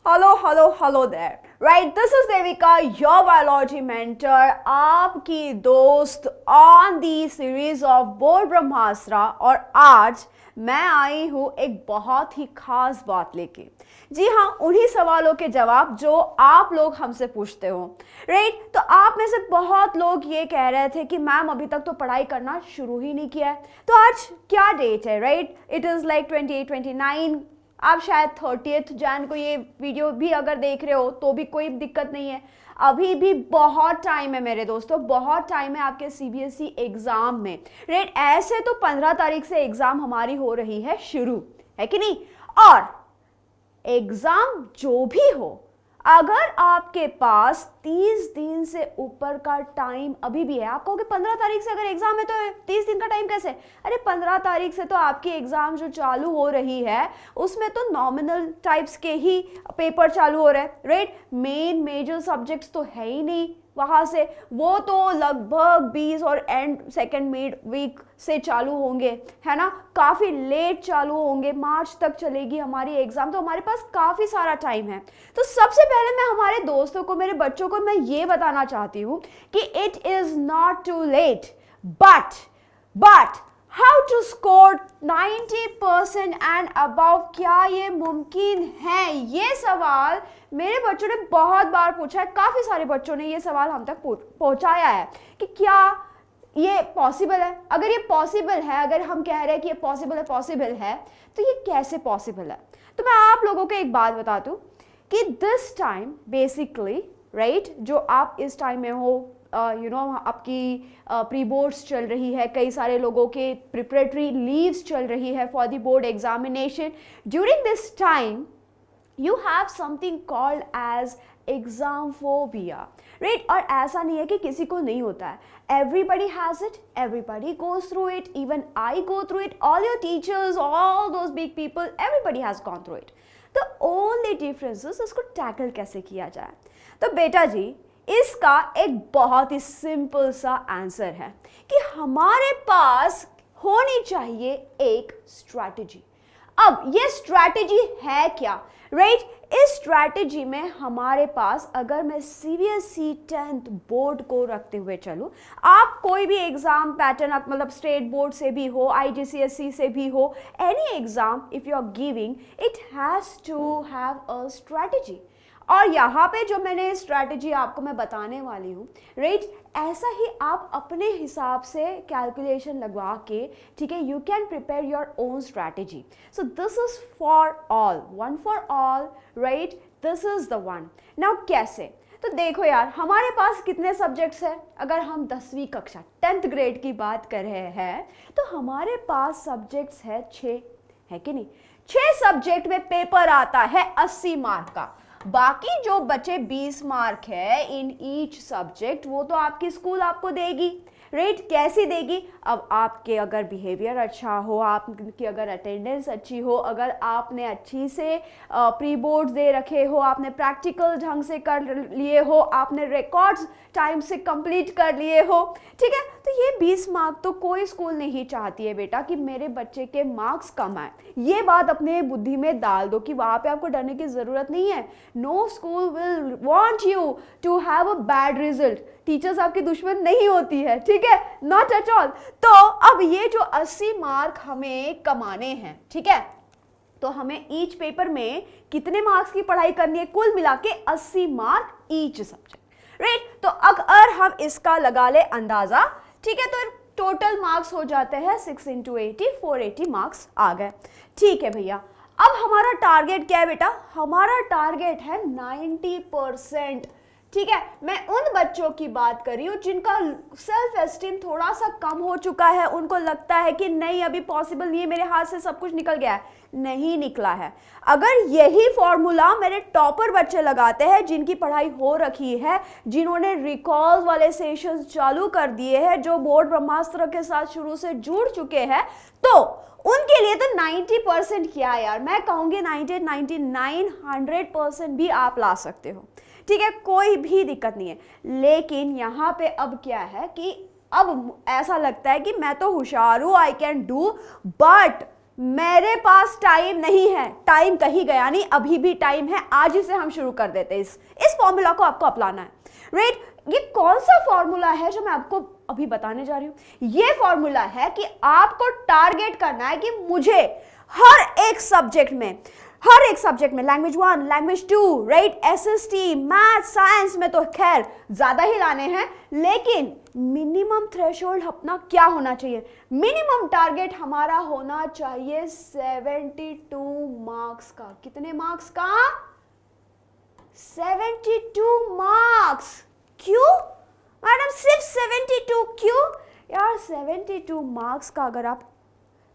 Hello there. Right, this is Devika, your biology mentor, आपकी दोस्त on the series of board Brahmastra. और आज मैं आई हूँ एक बहुत ही खास बात लेके। जी हाँ, उन्हीं सवालों के जवाब जो आप लोग हमसे पूछते हो। राइट, तो आप में से बहुत लोग ये कह रहे थे कि मैम अभी तक तो पढ़ाई करना शुरू ही नहीं किया है। तो आज क्या डेट है? Right, it is like 28, 29। आप शायद 30 जैन को ये वीडियो भी अगर देख रहे हो तो भी कोई दिक्कत नहीं है। अभी भी बहुत टाइम है मेरे दोस्तों, बहुत टाइम है आपके सीबीएसई एग्जाम में। राइट, ऐसे तो 15 तारीख से एग्जाम हमारी हो रही है शुरू, है कि नहीं? और एग्जाम जो भी हो, अगर आपके पास 30 दिन से ऊपर का टाइम अभी भी है, आप कहोगे 15 तारीख से अगर एग्जाम है तो 30 दिन का टाइम कैसे? अरे 15 तारीख से तो आपकी एग्जाम जो चालू हो रही है उसमें तो नॉमिनल टाइप्स के ही पेपर चालू हो रहे हैं। राइट, मेन मेजर सब्जेक्ट्स तो है ही नहीं वहाँ से, वो तो लगभग 20 और एंड सेकेंड मिड वीक से चालू होंगे, है ना? काफ़ी लेट चालू होंगे, मार्च तक चलेगी हमारी एग्ज़ाम। तो हमारे पास काफ़ी सारा टाइम है। तो सबसे पहले मैं हमारे दोस्तों को, मेरे बच्चों को मैं ये बताना चाहती हूँ कि it is not too late, but how to score 90% and above, क्या ये मुमकिन है? ये सवाल मेरे बच्चों ने बहुत बार पूछा है। काफ़ी सारे बच्चों ने ये सवाल हम तक पहुंचाया है कि क्या ये पॉसिबल है। अगर ये पॉसिबल है, अगर हम कह रहे हैं कि ये पॉसिबल है तो ये कैसे पॉसिबल है? तो मैं आप लोगों को एक बात बता दूं कि दिस टाइम बेसिकली, राइट, जो आप इस टाइम में हो, आपकी प्री बोर्ड्स चल रही है, कई सारे लोगों के प्रिपरेटरी लीव्स चल रही है for the board examination. During this time you have something called as exam phobia. Right, और ऐसा नहीं है कि किसी को नहीं होता है, everybody has it, everybody goes through it, even I go through it, all your teachers, all those big people, everybody has gone through it. The only difference is इसको टैकल कैसे किया जाए। तो बेटा जी, इसका एक बहुत ही सिंपल सा आंसर है कि हमारे पास होनी चाहिए एक स्ट्रैटेजी। अब ये स्ट्रैटेजी है क्या? राइट, इस स्ट्रैटेजी में हमारे पास, अगर मैं सीबीएसई 10th बोर्ड को रखते हुए चलूँ, आप कोई भी एग्जाम पैटर्न, मतलब स्टेट बोर्ड से भी हो, आईजीसीएसई से भी हो, any exam if you are giving, it has to have a strategy. और यहाँ पे जो मैंने स्ट्रैटेजी आपको मैं बताने वाली हूँ, राइट, ऐसा ही आप अपने हिसाब से कैलकुलेशन लगवा के, ठीक है, you can prepare your own strategy. So this is for all, one for all, right, this is the one. Now कैसे? तो देखो यार, हमारे पास कितने सब्जेक्ट्स हैं? अगर हम 10वीं कक्षा 10th ग्रेड की बात कर रहे हैं तो हमारे पास सब्जेक्ट्स है 6, है कि नहीं? 6 सब्जेक्ट में पेपर आता है 80 मार्क का। बाकी जो बचे 20 मार्क है इन ईच सब्जेक्ट, वो तो आपकी स्कूल आपको देगी। राइट, कैसी देगी? अब आपके अगर बिहेवियर अच्छा हो, आपकी अगर अटेंडेंस अच्छी हो, अगर आपने अच्छी से प्री बोर्ड्स दे रखे हो, आपने प्रैक्टिकल ढंग से कर लिए हो, आपने रिकॉर्ड्स टाइम से कंप्लीट कर लिए हो, ठीक है, तो ये 20 मार्क तो कोई स्कूल नहीं चाहती है बेटा कि मेरे बच्चे के मार्क्स कम आए। ये बात अपने बुद्धि में डाल दो कि वहाँ पे आपको डरने की ज़रूरत नहीं है। No school will want you to have a bad result. Teachers आपकी दुश्मन नहीं होती है, ठीक है, नॉट एट ऑल। तो अब ये जो 80 मार्क हमें कमाने हैं, ठीक है, तो हमें ईच पेपर में कितने मार्क्स की पढ़ाई करनी है? कुल मिला के 80 मार्क ईच सब्जेक्ट। राइट, तो अगर हम इसका लगा ले अंदाजा, ठीक है, तो टोटल मार्क्स हो जाते हैं 6 × 80, 480 मार्क्स आ गए। ठीक है भैया, अब हमारा टारगेट क्या है बेटा? हमारा टारगेट है 90%। ठीक है, मैं उन बच्चों की बात कर रही हूँ जिनका सेल्फ एस्टीम थोड़ा सा कम हो चुका है, उनको लगता है कि नहीं अभी पॉसिबल नहीं है, मेरे हाथ से सब कुछ निकल गया है। नहीं निकला है। अगर यही फॉर्मूला मेरे टॉपर बच्चे लगाते हैं, जिनकी पढ़ाई हो रखी है, जिन्होंने रिकॉल वाले सेशंस चालू कर दिए हैं, जो बोर्ड ब्रह्मास्त्र के साथ शुरू से जुड़ चुके हैं, तो उनके लिए तो 90% क्या यार, मैं कहूँगी 98, 99, 100% भी आप ला सकते हो। ठीक है, कोई भी दिक्कत नहीं है। लेकिन यहाँ पे अब क्या है कि अब ऐसा लगता है कि मैं तो होशियार हूँ, आई कैन डू, बट मेरे पास टाइम नहीं है, टाइम कहीं गया नहीं, अभी भी टाइम है, आज ही से हम शुरू कर देते हैं। इस फॉर्मूला को आपको अपनाना है, राइट। ये कौन सा फॉर्मूला है जो मैं आपको अभी बताने जा रही हूं? ये फॉर्मूला है कि आपको टारगेट करना है कि मुझे हर एक सब्जेक्ट में language 1, language 2, right, SST, math, science में तो खैर ज्यादा ही लाने हैं, लेकिन मिनिमम थ्रेशोल्ड अपना क्या होना चाहिए? मिनिमम टारगेट हमारा होना चाहिए 72 मार्क्स का। कितने मार्क्स का? 72 मार्क्स। क्यों मैडम सिर्फ 72? क्यों यार? 72 मार्क्स का अगर आप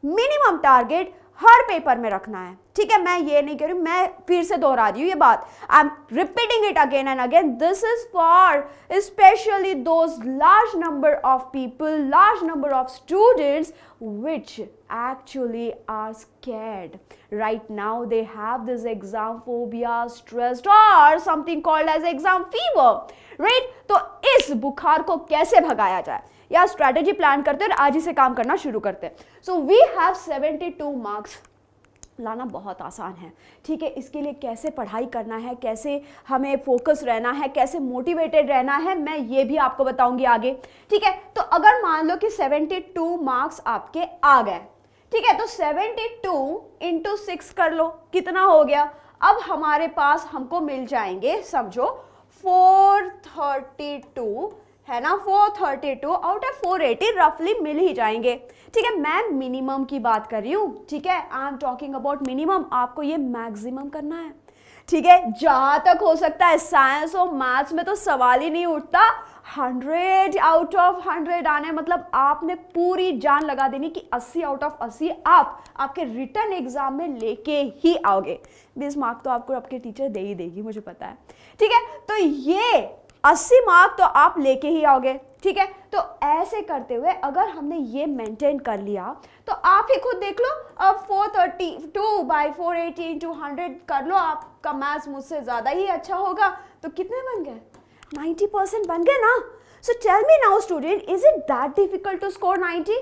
मिनिमम टारगेट हर पेपर में रखना है, ठीक है। मैं ये नहीं कह रही हूं, मैं फिर से दोहरा रही हूं ये बात, I am repeating it again and again. This is for specially those large number of people, large number of students which actually are scared right now. They have this exam phobia, stressed or something called as exam fever, right? तो इस बुखार को कैसे भगाया जाए, या strategy plan करते हैं और आज ही से काम करना शुरू करते हैं। सो वी हैव 72 मार्क्स लाना बहुत आसान है, ठीक है। इसके लिए कैसे पढ़ाई करना है, कैसे हमें फोकस रहना है, कैसे मोटिवेटेड रहना है, मैं ये भी आपको बताऊंगी आगे, ठीक है। तो अगर मान लो कि 72 मार्क्स आपके आ गए, ठीक है, तो 72 इंटू 6 कर लो, कितना हो गया? अब हमारे पास हमको मिल जाएंगे, समझो 432 है ना, 432 आउट ऑफ 480 रफली मिल ही जाएंगे, ठीक है। मैं मिनिमम की बात कर रही हूँ, ठीक है, I am talking about minimum. आपको ये मैक्सिमम करना है, ठीक है। जहां तक हो सकता है साइंस और मैथ्स में तो सवाल ही नहीं उठता 100 आउट ऑफ 100 आने, मतलब आपने पूरी जान लगा देनी कि 80 आउट ऑफ 80 आप आपके रिटर्न एग्जाम में लेके ही आओगे। 20 मार्क तो आपको आपके टीचर दे ही देगी, मुझे पता है, ठीक है। तो ये 80 मार्क तो आप लेके ही आओगे, ठीक है। तो ऐसे करते हुए अगर हमने ये मेंटेन कर लिया तो आप ही खुद देख लो, अब 432 बाई 480 इंटू 100 कर लो, आपका मैथ्स मुझसे ज्यादा ही अच्छा होगा। तो कितने बन गए? 90% बन गए ना। So tell me now student, is it that difficult to score 90?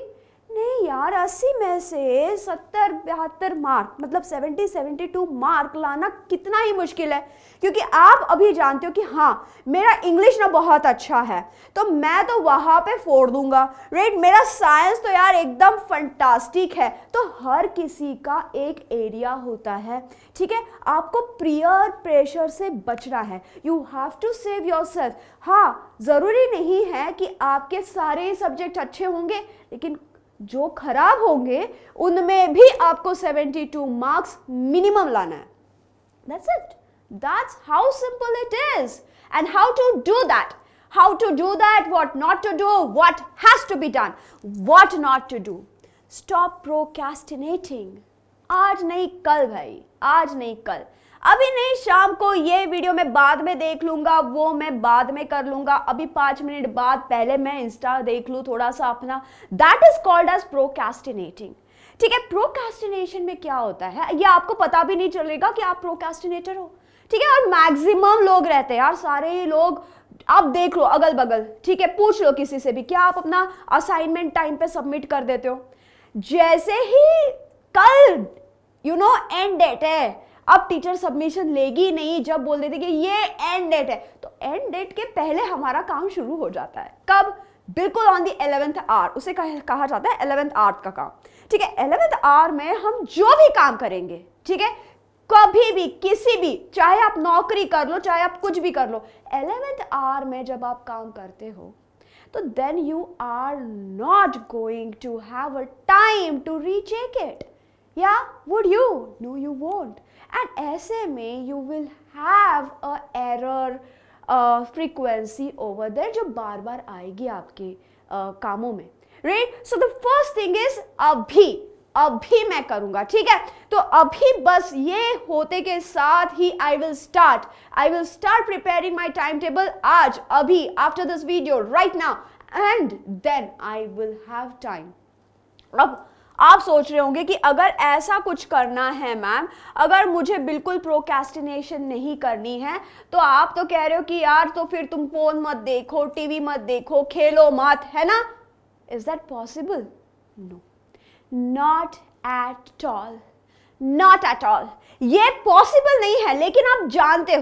नहीं यार, 80 में से 70-72 मार्क, मतलब 72 मार्क लाना कितना ही मुश्किल है, क्योंकि आप अभी जानते हो कि हाँ मेरा इंग्लिश ना बहुत अच्छा है तो मैं तो वहां पे फोड़ दूंगा, राइट। मेरा साइंस तो यार एकदम फंटास्टिक है। तो हर किसी का एक एरिया होता है, ठीक है। आपको पीयर प्रेशर से बचना है, you have to save yourself. हाँ, जरूरी नहीं है कि आपके सारे सब्जेक्ट अच्छे होंगे, लेकिन जो खराब होंगे उनमें भी आपको 72 मार्क्स मिनिमम लाना है। That's it. That's how simple it is. And how to do that? How to do that? What not to do? What has to be done? What not to do? Stop procrastinating. आज नहीं कल भाई, आज नहीं कल, अभी नहीं शाम को, ये वीडियो मैं बाद में देख लूंगा, वो मैं बाद में कर लूंगा, अभी 5 मिनट बाद पहले मैं इंस्टा देख लूं थोड़ा सा अपना। That is called as procrastinating, ठीक है। प्रोक्रेस्टिनेशन में क्या होता है ये आपको पता भी नहीं चलेगा कि आप प्रोक्रेस्टिनेटर हो, ठीक है। और मैक्सिमम लोग रहते हैं यार, सारे ही लोग, आप देख लो अगल बगल, ठीक है, पूछ लो किसी से भी, क्या आप अपना असाइनमेंट टाइम पे सबमिट कर देते हो? जैसे ही कल एंड डेट है, अब टीचर सबमिशन लेगी नहीं, जब बोल देती कि ये एंड डेट है, तो एंड डेट के पहले हमारा काम शुरू हो जाता है। कब? बिल्कुल ऑन द 11th आवर, उसे कहा जाता है 11th आवर का काम, ठीक है। 11th आवर में हम जो भी काम करेंगे, ठीक है, कभी भी किसी भी, चाहे आप नौकरी कर लो, चाहे आप कुछ भी कर लो, 11th आवर में जब आप काम करते हो तो then you are not going to have a time to recheck it, या would you? No you won't. And ऐसे में you will have a error frequency over there जो बार बार आएगी आपके कामों में, right. So the first thing is अभी मैं करूंगा, ठीक है। तो अभी बस ये होते के साथ ही I will start preparing my time table, आज, अभी, after this video, right now, and then I will have time. अब आप सोच रहे होंगे कि अगर ऐसा कुछ करना है मैम, अगर मुझे बिल्कुल प्रोक्रेस्टिनेशन नहीं करनी है, तो आप तो कह रहे हो कि यार तो फिर तुम फोन मत देखो, टीवी मत देखो, खेलो मत, है ना? Is that possible? No, not at all, not at all. ये पॉसिबल नहीं है, लेकिन आप जानते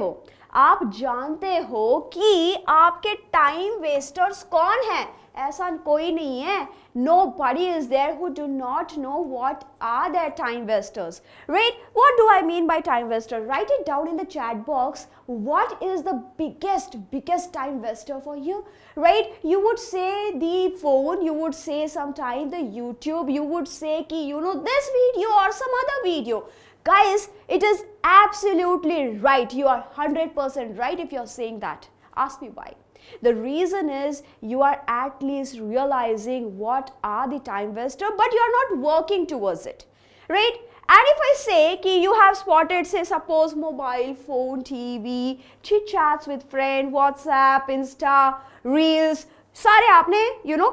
हो कि आपके टाइम वेस्टर्स कौन है। ऐसा कोई नहीं है, nobody is there who do not know what are their time wasters, right? What do I mean by time waster? Write it down in the chat box. What is the biggest time waster for you, right? You would say the phone, you would say sometime the YouTube, you would say ki this video or some other video. Guys, it is absolutely right. You are 100% right if you're saying that. Ask me why. The reason is you are at least realizing what are the time waster, but you are not working towards it, right? And if I say ki you have spotted, say suppose mobile phone, TV, chit chats with friend, WhatsApp, Insta, Reels, सारे आपने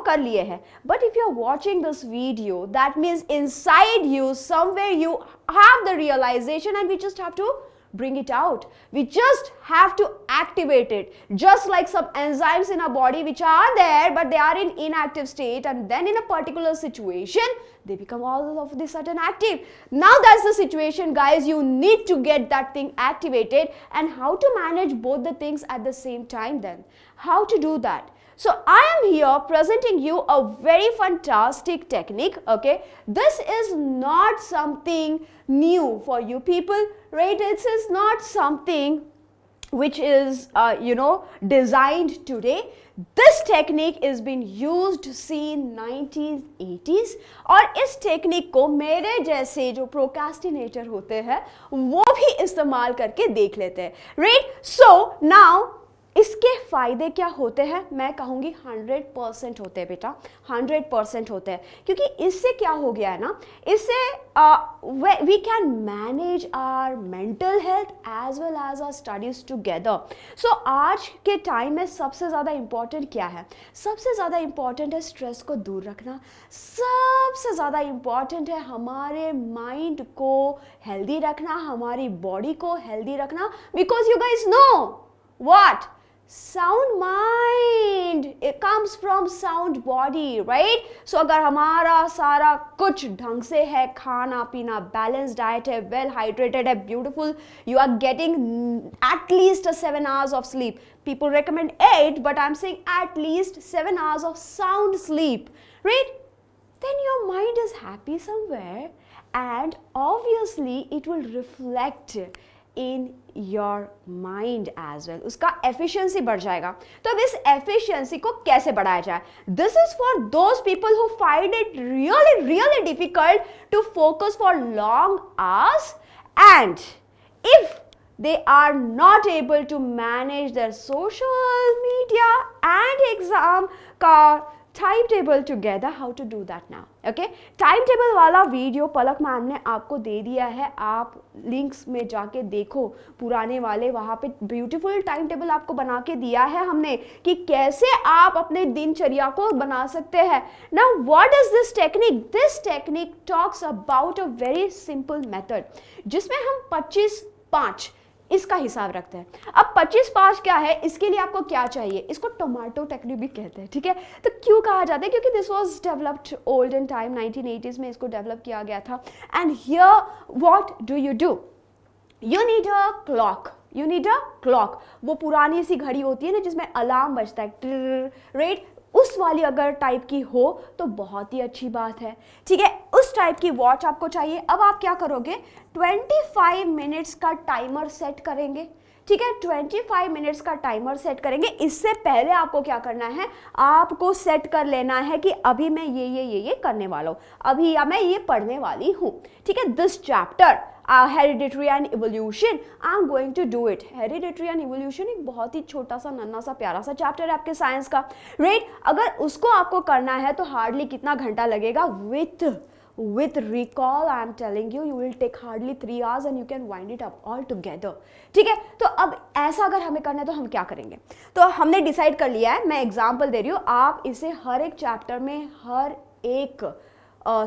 कर लिए हैं, but if you are watching this video, that means inside you somewhere you have the realization, and we just have to bring it out. We just have to activate it, just like some enzymes in our body which are there but they are in inactive state, and then in a particular situation they become all of a sudden active. Now that's the situation, guys. You need to get that thing activated, and how to manage both the things at the same time, then how to do that? So I am here presenting you a very fantastic technique, okay? This is not something new for you people, right? This is not something which is designed today. This technique is been used since 1980s, और इस technique को मेरे जैसे जो प्रोकास्टिनेटर होते हैं वो भी इस्तेमाल करके देख लेते हैं, right? So now इसके फायदे क्या होते हैं? मैं कहूँगी 100% होते हैं बेटा, 100% होते हैं, क्योंकि इससे क्या हो गया है ना, इससे we can manage our mental health as well as our studies together. So आज के टाइम में सबसे ज़्यादा इम्पॉर्टेंट क्या है? सबसे ज़्यादा इम्पॉर्टेंट है स्ट्रेस को दूर रखना, सबसे ज़्यादा इम्पॉर्टेंट है हमारे माइंड को हेल्दी रखना, हमारी बॉडी को हेल्दी रखना, because you guys know what? Sound mind, it comes from sound body, right? So अगर हमारा सारा कुछ ढंग से है, खाना पीना balanced diet है, well hydrated है, beautiful, you are getting at least 7 hours of sleep. People recommend 8, but I'm saying at least 7 hours of sound sleep, right? Then your mind is happy somewhere, and obviously it will reflect in your mind as well. उसका efficiency बढ़ जाएगा। तो अब इस efficiency को कैसे बढ़ाया जाए? This is for those people who find it really difficult to focus for long hours, and if they are not able to manage their social media and exam का time table together, how to do that now, okay? Time table वाला video Palak ma'am ने आपको दे दिया है, आप links में जाके देखो पुराने वाले, वहाँ पे ब्यूटीफुल टाइम टेबल आपको बना के दिया है हमने कि कैसे आप अपने दिनचर्या को बना सकते हैं। Now what is this technique? This technique talks about a very simple method, जिसमें हम 25-5 इसका हिसाब रखते हैं। अब 25-5 क्या है? इसके लिए आपको क्या चाहिए? इसको टोमेटो टेक्निक भी कहते हैं, ठीक है? तो क्यों कहा जाता है? क्योंकि this was developed olden time, 1980s में इसको डेवलप किया गया था। And here what do? You need a clock, you need a clock. वो पुरानी सी घड़ी होती है ना जिसमें अलार्म बजता है, राइट? उस वाली अगर टाइप की हो तो बहुत ही अच्छी बात है, ठीक है? उस टाइप की वॉच आपको चाहिए। अब आप क्या करोगे? 25 मिनट्स का टाइमर सेट करेंगे, ठीक है? 25 मिनट्स का टाइमर सेट करेंगे। इससे पहले आपको क्या करना है? आपको सेट कर लेना है कि अभी मैं ये करने वाला हूँ, अभी या मैं ये पढ़ने वाली हूँ, ठीक है? This chapter hereditary and evolution, I am going to do it. Hereditary and evolution एक बहुत ही छोटा सा नन्हा सा प्यारा सा चैप्टर है आपके साइंस का, राइट? अगर उसको आपको करना है तो हार्डली कितना घंटा लगेगा? with recall I am telling you, you will take hardly 3 hours and you can wind it up all together, ठीक है? तो अब ऐसा अगर हमें करना है तो हम क्या करेंगे? तो हमने डिसाइड कर लिया है, मैं एग्जांपल दे रही हूँ, आप इसे हर एक चैप्टर में हर एक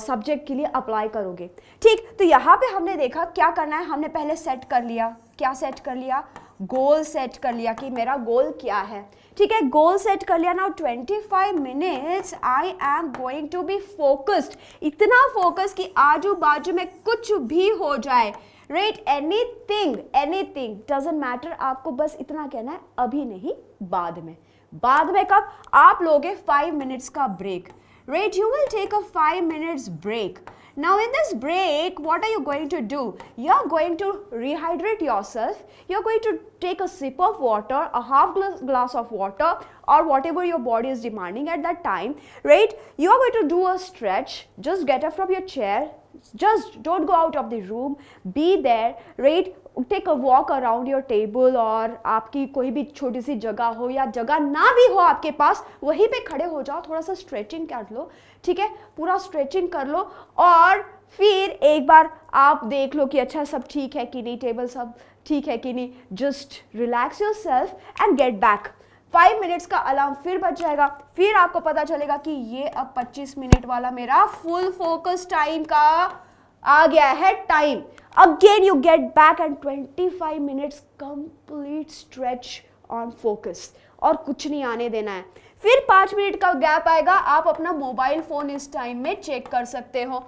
सब्जेक्ट के लिए अप्लाई करोगे, ठीक? तो यहाँ पे हमने देखा क्या करना है, हमने पहले सेट कर लिया। क्या सेट कर लिया? गोल सेट कर लिया कि मेरा गोल क्या है, ठीक है, गोल सेट कर लिया। Now 25 minutes I am going to be focused, इतना फोकस कि आजू बाजू में कुछ भी हो जाए, राइट, एनीथिंग डजंट मैटर, आपको बस इतना कहना है, अभी नहीं, बाद में। बाद में कब? आप लोगे 5 मिनट्स का break, right, you will take a 5 minutes break. Now in this break, what are you going to do? You are going to rehydrate yourself. You are going to take a sip of water, a half glass of water, or whatever your body is demanding at that time, right? You are going to do a stretch. Just get up from your chair. Just don't go out of the room. Be there, right? Take a walk around your table, और आपकी कोई भी छोटी सी जगह हो या जगह ना भी हो आपके पास, वहीं पे खड़े हो जाओ, थोड़ा सा स्ट्रेचिंग कर लो, ठीक है, पूरा स्ट्रेचिंग कर लो, और फिर एक बार आप देख लो कि अच्छा सब ठीक है कि नहीं, टेबल सब ठीक है कि नहीं, just relax your self and get back. 5 minutes का अलार्म फिर बच जाएगा, फिर आपको पता चलेगा कि ये अब 25 मिनट वाला मेरा फुल फोकस टाइम का आ गया है time. Again you get back and 25 minutes complete stretch on focus, और कुछ नहीं आने देना है। फिर 5 मिनट का गैप आएगा, आप अपना मोबाइल फोन इस टाइम में चेक कर सकते हो,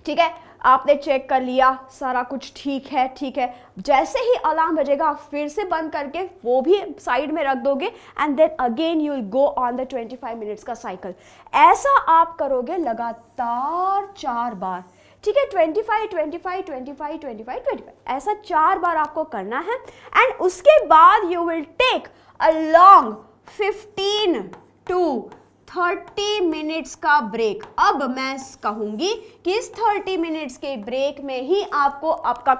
ठीक है, आपने चेक कर लिया, सारा कुछ ठीक है, ठीक है, जैसे ही अलार्म बजेगा फिर से बंद करके वो भी साइड में रख दोगे, and then again you will go on the 25 minutes का साइकिल। ऐसा आप करोगे लगातार 4 बार, ठीक है, 25 25 25 25 25, ऐसा 4 बार आपको करना है। एंड उसके बाद you will take a long 15 to 30 minutes का ब्रेक। अब मैं कहूंगी कि इस 30 मिनट्स के ब्रेक में ही आपको आपका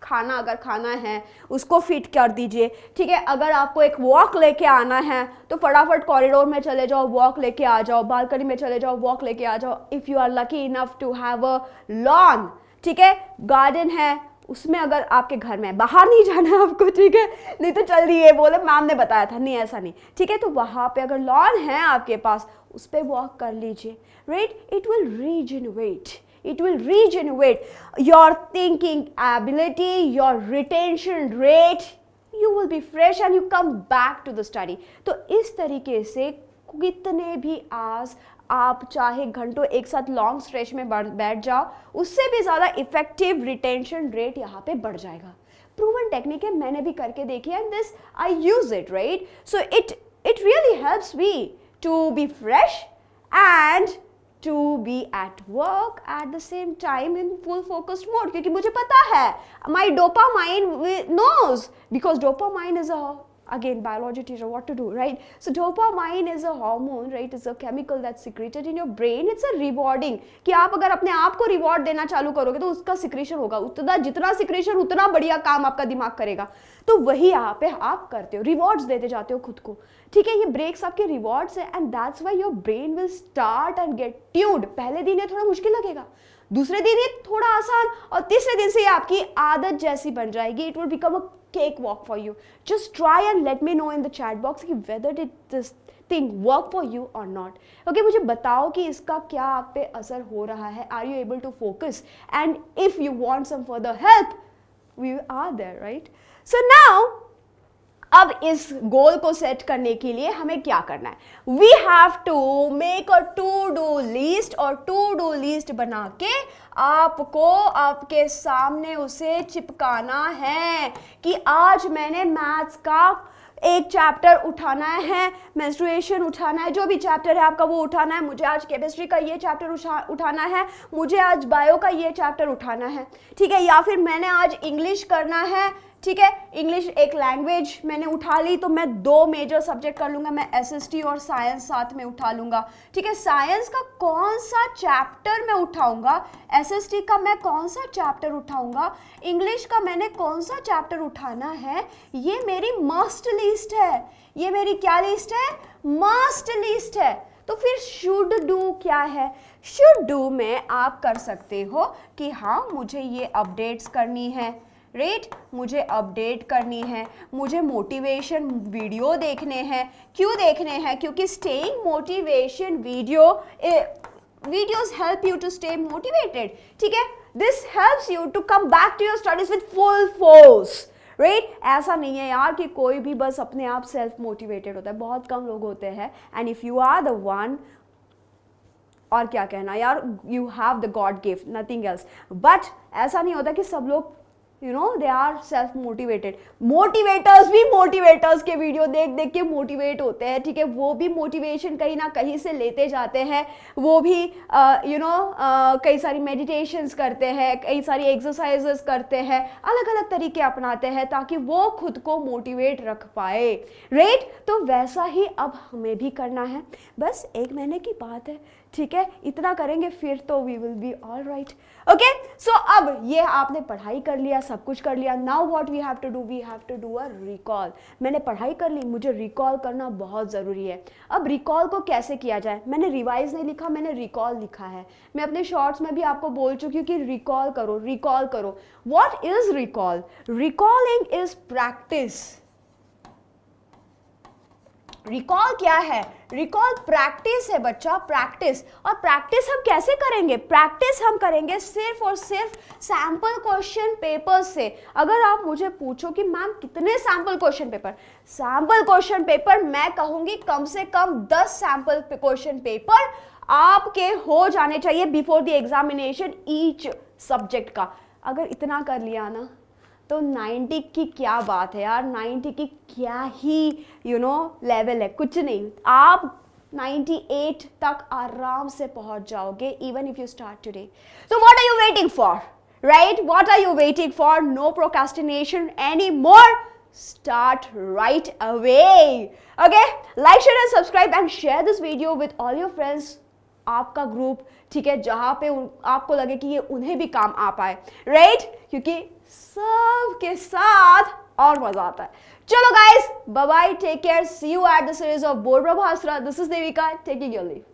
खाना अगर खाना है उसको फिट कर दीजिए, ठीक है, अगर आपको एक वॉक लेके आना है तो फटाफट कॉरिडोर में चले जाओ, वॉक लेके आ जाओ, बालकनी में चले जाओ, वॉक लेके आ जाओ। If you are lucky enough to have a lawn, ठीक है, गार्डन है, उसमें अगर आपके घर में बाहर नहीं जाना है आपको, ठीक है, नहीं तो चल दिए बोले मैम ने बताया था, नहीं ऐसा नहीं, ठीक है, तो वहाँ पे अगर लॉन है आपके पास उस पर वॉक कर लीजिए, right, it will regenerate your thinking ability, your retention rate, you will be fresh and you come back to the study। तो इस तरीके से कितने भी आवर्स आप चाहे घंटों एक साथ लॉन्ग स्ट्रेच में बैठ जाओ, उससे भी ज़्यादा इफेक्टिव रिटेंशन रेट यहाँ पे बढ़ जाएगा। प्रूवन टेक्निक है, मैंने भी करके देखी है, and this I use it, right, so it really helps me to be fresh and to be at work at the same time in full focused mode, क्योंकि मुझे पता है my dopamine knows, because dopamine is a, again biology teacher, what to do, right? So dopamine is a hormone, right? It's a chemical that's secreted in your brain. It's a rewarding, कि आप अगर अपने आप को reward देना चालू करोगे तो उसका सिक्रेशन होगा, उतना जितना सिक्रेशन उतना बढ़िया काम आपका दिमाग करेगा। तो वही यहाँ पे आप करते हो, रिवॉर्ड्स देते जाते हो खुद को, ठीक है, ये ब्रेक्स आपके रिवॉर्ड्स है, and that's why your brain will start and get tuned. पहले दिन ये थोड़ा मुश्किल लगेगा, दूसरे दिन ये थोड़ा आसान, और तीसरे दिन से ये आपकी आदत जैसी बन जाएगी। It will become a cake walk for you. Just try and let me know in the chat box कि whether did this thing work for you और नॉट। ओके, मुझे बताओ कि इसका क्या आप पे असर हो रहा है। Are you able to focus, and if you want some further help we are there, right. So now अब इस गोल को सेट करने के लिए हमें क्या करना है? We have to make a to do list, और टू डू लिस्ट बना के आपको आपके सामने उसे चिपकाना है कि आज मैंने मैथ्स का एक चैप्टर उठाना है, मेंस्ट्रुएशन उठाना है, जो भी चैप्टर है आपका वो उठाना है। मुझे आज केमिस्ट्री का ये चैप्टर उठाना है, मुझे आज बायो का ये चैप्टर उठाना है, ठीक है, या फिर मैंने आज इंग्लिश करना है, ठीक है, इंग्लिश एक लैंग्वेज मैंने उठा ली तो मैं 2 मेजर सब्जेक्ट कर लूँगा, मैं एसएसटी और साइंस साथ में उठा लूँगा, ठीक है। साइंस का कौन सा चैप्टर मैं उठाऊँगा, एसएसटी का मैं कौन सा चैप्टर उठाऊँगा, इंग्लिश का मैंने कौन सा चैप्टर उठाना है, ये मेरी मस्ट लिस्ट है। ये मेरी क्या लिस्ट है? मस्ट लिस्ट है। तो फिर शुड डू क्या है? शुड डू में आप कर सकते हो कि हाँ मुझे ये अपडेट्स करनी है, राइट, मुझे अपडेट करनी है, मुझे मोटिवेशन वीडियो देखने हैं। क्यों देखने हैं? क्योंकि staying motivation videos help you to stay motivated, ठीक है। This helps you to come back to your studies with full force, right? ऐसा नहीं है यार कि कोई भी बस अपने आप सेल्फ मोटिवेटेड होता है, बहुत कम लोग होते हैं। And if you are the one, और क्या कहना यार, you have the god gift, nothing else. But ऐसा नहीं होता कि सब लोग they are self motivated. Motivators भी मोटिवेटर्स के वीडियो देख देख के मोटिवेट होते हैं, ठीक है? वो भी मोटिवेशन कहीं ना कहीं से लेते जाते हैं, वो भी कई सारी मेडिटेशंस करते हैं, कई सारी एक्सरसाइजेस करते हैं, अलग अलग तरीके अपनाते हैं ताकि वो खुद को मोटिवेट रख पाए, राइट? तो वैसा ही अब हमें भी करना है, बस 1 महीने की बात है, ठीक है? इतना करेंगे फिर तो we will be all right. Okay, so अब ये आपने पढ़ाई कर लिया, सब कुछ कर लिया। Now what we have to do a recall. मैंने पढ़ाई कर ली, मुझे रिकॉल करना बहुत ज़रूरी है। अब रिकॉल को कैसे किया जाए? मैंने रिवाइज नहीं लिखा, मैंने रिकॉल लिखा है। मैं अपने शॉर्ट्स में भी आपको बोल चुकी हूँ कि रिकॉल करो, रिकॉल करो। What is recall? Recalling is practice. Recall क्या है? रिकॉल प्रैक्टिस है बच्चा, प्रैक्टिस। और प्रैक्टिस हम कैसे करेंगे? प्रैक्टिस हम करेंगे सिर्फ और सिर्फ सैंपल क्वेश्चन पेपर से। अगर आप मुझे पूछो कि मैम कितने sample question paper, sample question paper मैं कहूंगी कम से कम 10 सैंपल क्वेश्चन पेपर आपके हो जाने चाहिए before the examination each subject का। अगर इतना कर लिया ना तो 90 की क्या बात है यार, 90 की क्या ही लेवल है, कुछ नहीं। आप 98 तक आराम से पहुंच जाओगे even if you start today. तो what are you waiting for, right? What are you waiting for? No procrastination any more, start right away. Okay, like, share and subscribe and share this video with all your friends, आपका group, ठीक है, जहां पे आपको लगे कि ये उन्हें भी काम आ पाए, राइट? क्योंकि सबके साथ और मजा आता है। चलो guys, bye bye, take care, see you at the series of board Brahmastra. This is Devika taking your leave.